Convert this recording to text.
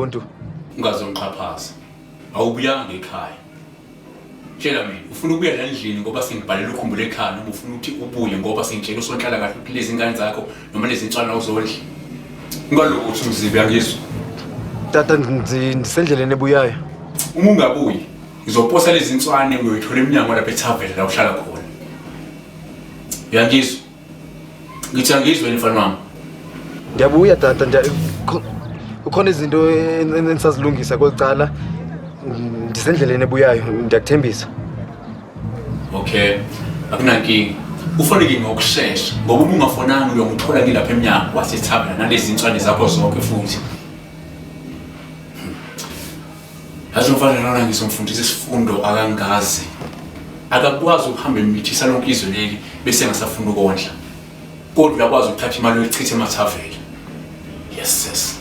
muntu. Ungazongiqhaphaza. Awubuyanga ekhaya. Tshela mina, ufuna ukuya la endlini ngoba sengibhalela ukukhumbula ekhaya noma ufuna ukuthi ubuye ngoba sengitshela usonhlala kahle ukuthi lezi ngane zakho noma lezi nswana uzodla. Ngaloku uthi umzibi yakizwa. Tata ndisendleleni ebuyayo. Uma ungabuyi, ngizoposa lezi nswane uyoyithola eminyango lapha ethaveni la uhlala khona. Uyangizwa? Ngithi angizwe mfana wami. Ndiyabuya tata, ukhona izinto engisazilungisa kwelicala. Ndisendleleni ebuyayo, ndiyakuthembisa. Okay, akunankinga. Ufanele ngokushesha ngoba uma ungafonanga uyongithola ngilapha eminyango wasethaveni nalezi nswane zakho zonke futhi. Yazi umfana lona ngizomfundisa isifundo akangazi. Akakwazi ukuhamba emithisa lonke izwe leli bese engasafuna ukondla. Kodwa uyakwazi ukuthatha imali uyichithe emathaveni. Yes sis.